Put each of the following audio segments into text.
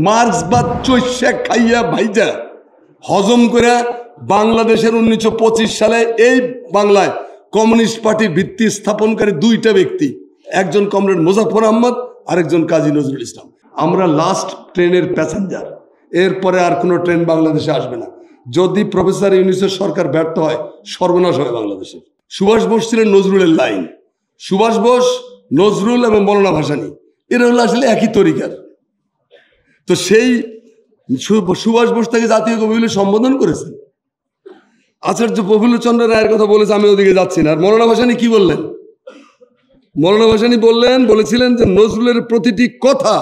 মার্ক্সবাদ চৈশা খাইয়া ভাইজা হজম করে বাংলাদেশের 1925 সালে এই বাংলায় কমিউনিস্ট পার্টির ভিত্তি স্থাপনকারী দুইটা ব্যক্তি, একজন কমরেড মোজাফফর আহমদ, আরেকজন কাজী নজরুল ইসলাম। আমরা লাস্ট ট্রেনের প্যাসেঞ্জার, এরপরে আর কোনো ট্রেন বাংলাদেশে আসবে না। যদি প্রফেসর ইউনূসের সরকার ব্যর্থ হয়, সর্বনাশ হয় বাংলাদেশের। সুভাষ বোস ছিলেন নজরুলের লাইন। সুভাষ বোস, নজরুল এবং মৌলানা ভাসানী এরা হলো আসলে একই তরিকার। তো সেই সুভাষ বোস তাকে জাতীয় কবি বলে সম্বোধন করেছেন। আচার্য প্রফুল্লচন্দ্র রায়ের কথা বলেছে, আমি ওদিকে যাচ্ছি না। আর মৌলানা ভাসানী কি বললেন? মৌলানা ভাসানী বলেছিলেন যে নজরুলের প্রতিটি কথা,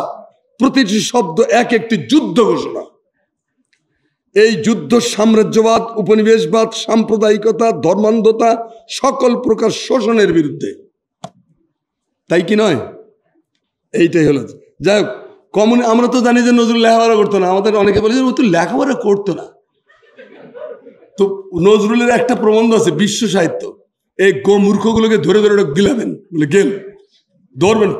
প্রতিটি শব্দ এক একটি যুদ্ধ ঘোষণা। এই যুদ্ধ সাম্রাজ্যবাদ, উপনিবেশবাদ, সাম্প্রদায়িকতা, ধর্মান্ধতা, সকল প্রকার শোষণের বিরুদ্ধে। তাই কি নয়? এইটাই হলো। যাই হোক, আমরা তো জানি যে নজরুল লেখাপড়া করতো না। আমাদের অনেকে বলে যে ও তো লেখাপড়া করতো না। তো নজরুলের একটা প্রবন্ধ আছে, বিশ্ব সাহিত্য, এই মূর্খগুলোকে ধরে ধরে গিলাবেন, বলে গেল ধরবেন,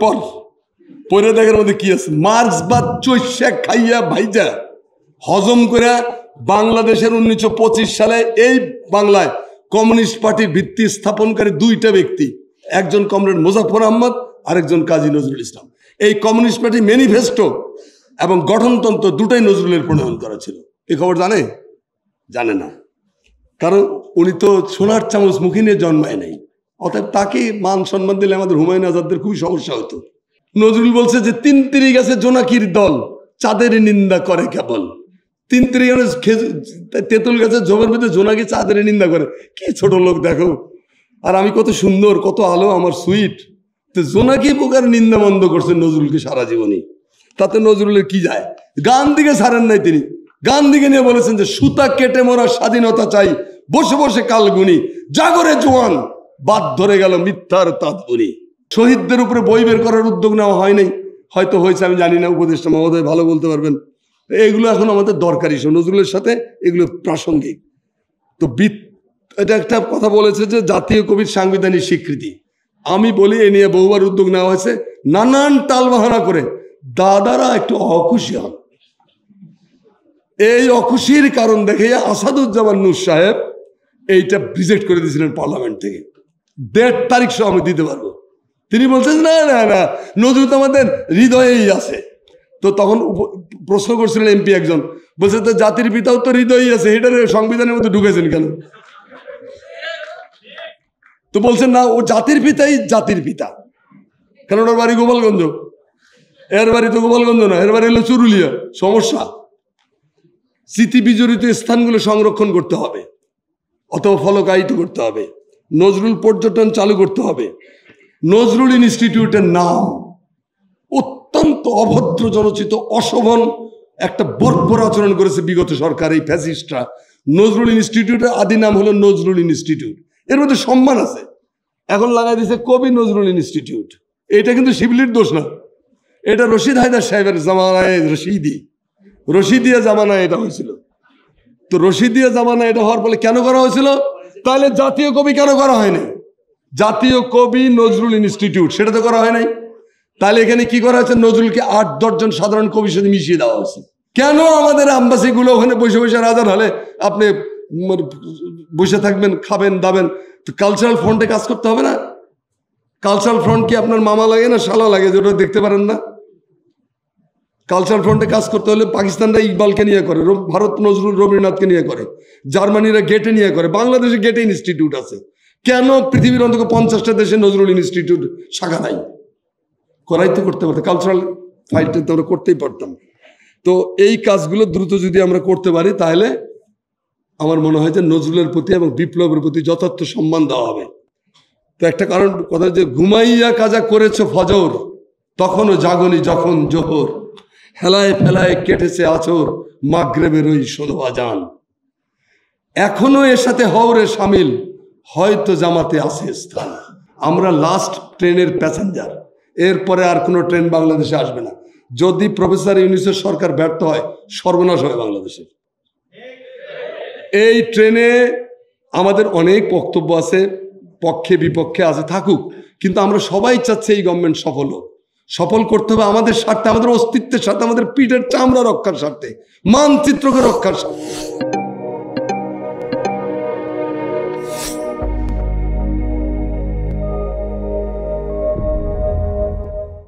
পরে দেখার মধ্যে কি আছে। মার্ক্সবাদ চৈশা খাইয়া ভাইজা হজম করে বাংলাদেশের 1925 সালে এই বাংলায় কমিউনিস্ট পার্টির ভিত্তি স্থাপনকারী দুইটা ব্যক্তি, একজন কমরেড মোজাফফর আহমদ, আরেকজন কাজী নজরুল ইসলাম। এই কমিউনিস্ট পার্টি ম্যানিফেস্টো এবং গঠনতন্ত্র দুটাই নজরুলের প্রণয়ন করা ছিল। এই খবর জানে না, কারণ উনি তো সোনার চামচ মুখে নিয়ে জন্মায় নাই। অতএব তাকে মান সম্মান দিলে আমাদের হুমায়ুন আজাদের খুবই সমস্যা হতো। নজরুল বলছে যে ৩ গাছে জোনাকির দল, চাঁদের নিন্দা করে কেবল। ৩ তেঁতুল গাছের ঝোপের মধ্যে জোনাকি চাঁদের নিন্দা করে, কি ছোট লোক দেখো। আর আমি কত সুন্দর, কত আলো, আমার সুইট। তো জোনাকি পোকার নিন্দা বন্ধ করছেন নজরুলকে সারা জীবনই। তাতে নজরুলের কি যায়? গান দিকে ছাড়েন নাই তিনি। গান দিকে নিয়ে বলেছেন যে সুতা কেটে মোরা স্বাধীনতা চাই, বসে বসে কালগুনি, জাগরে জোয়ান, বাদ ধরে গেল মিথ্যার তাঁতবুনি। শহীদদের উপরে বই বের করার উদ্যোগ নেওয়া হয় নাই, হয়তো হয়েছে, আমি জানি না, উপদেষ্টা মহোদয় ভালো বলতে পারবেন। এগুলো এখন আমাদের দরকারি, নজরুলের সাথে এগুলো প্রাসঙ্গিক। তো এটা একটা কথা বলেছে যে জাতীয় কবির সাংবিধানিক স্বীকৃতি। আমি বলি এ নিয়ে বহুবার উদ্যোগ নেওয়া হয়েছে, নানান টালবাহানা করে দাদারা একটু অখুশি হন। এই অখুশির কারণ দেখে আসাদুজ্জামান নূর সাহেব এইটা রিজেক্ট করে দিয়েছিলেন পার্লামেন্ট থেকে। 1.5 তারিখ সহ আমি দিতে পারবো। তিনি বলছেন না না না, নজরুল আমাদের হৃদয়েই আছে। তো তখন প্রশ্ন করছিলেন এমপি একজন, বলছে তো জাতির পিতাও তো হৃদয়ই আছে, এটার সংবিধানের মধ্যে ঢুকেছেন কেন? তো বলছেন না, ও জাতির পিতাই জাতির পিতা, কারণ ওর বাড়ি গোপালগঞ্জ। এর বাড়ি তো গোপালগঞ্জ না, এর বাড়ি হলো চুরুলিয়া। সমস্যা, স্মৃতি বিজড়িত স্থানগুলো সংরক্ষণ করতে হবে, অথবা ফলকায়িত করতে হবে। নজরুল পর্যটন চালু করতে হবে। নজরুল ইনস্টিটিউটের নাম অত্যন্ত অভদ্র জনচিত, অশোভন একটা বর্বর আচরণ করেছে বিগত সরকার, এই ফ্যাসিস্টরা। নজরুল ইনস্টিটিউটের আদি নাম হলো নজরুল ইনস্টিটিউট, এর মধ্যে সম্মান আছে। এখন লাগাই দিয়েছে কবি নজরুল ইনস্টিটিউট। এটা কিন্তু শিবলির দোষ না, এটা রশিদ হায়দার সাহেবের জামানায়, রশিদিয়া জামানায় এটা হয়েছিল। তো রশিদিয়া জামানায় এটা হওয়ার ফলে কেন করা হয়েছিল? তাহলে জাতীয় কবি কেন করা হয়নি? জাতীয় কবি নজরুল ইনস্টিটিউট, সেটা তো করা হয় নাই। তাহলে এখানে কি করা হয়েছে? নজরুলকে 8-10 জন সাধারণ কবির সাথে মিশিয়ে দেওয়া হয়েছে। কেন আমাদের আম্বাসিগুলো ওখানে বসে বসে রাজার হলে আপনি বসে থাকবেন, খাবেন দাবেন? তো কালচারাল ফ্রন্টে কাজ করতে হবে না? কালচারাল ফ্রন্ট কি আপনার মামা লাগে না শালা লাগে, যেটা দেখতে পারেন না? কালচারাল ফ্রন্টে কাজ করতে হলে পাকিস্তানরা ইকবালকে নিয়ে করে, ভারত নজরুল রবীন্দ্রনাথকে নিয়ে করে, জার্মানিরা গেটে নিয়ে করে, বাংলাদেশে গেটে ইনস্টিটিউট আছে। কেন পৃথিবীর অন্তত 50টা দেশে নজরুল ইনস্টিটিউট শাখা নাই? করাই তো করতে পারতাম, কালচারাল ফাইলটা তো আমরা করতেই পারতাম। তো এই কাজগুলো দ্রুত যদি আমরা করতে পারি, তাহলে আমার মনে হয় যে নজরুলের প্রতি এবং বিপ্লবের প্রতি যথার্থ সম্মান দেওয়া হবে। তো একটা কারণ কথা, যে ঘুমাইয়া কাজা করেছ ফজর, তখনও জাগনি যখন জোহর, হেলায় ফেলায় কেটেছে আছর, মাগরেবের ওই 16 আজান। এখনো এর সাথে হওরে সামিল, হয়তো জামাতে আছে স্থান। আমরা লাস্ট ট্রেনের প্যাসেঞ্জার, এরপরে আর কোনো ট্রেন বাংলাদেশে আসবে না। যদি প্রফেসর ইউনূসের সরকার ব্যর্থ হয়, সর্বনাশ হয় বাংলাদেশের। এই ট্রেনে আমাদের অনেক বক্তব্য আছে, পক্ষে বিপক্ষে আছে, থাকুক, কিন্তু আমরা সবাই চাচ্ছি এই গভর্নমেন্ট সফল হোক। সফল করতে হবে আমাদের স্বার্থে, আমাদের অস্তিত্বের স্বার্থে, আমাদের পিঠের চামড়া রক্ষার স্বার্থে, মানচিত্রকে রক্ষার স্বার্থে।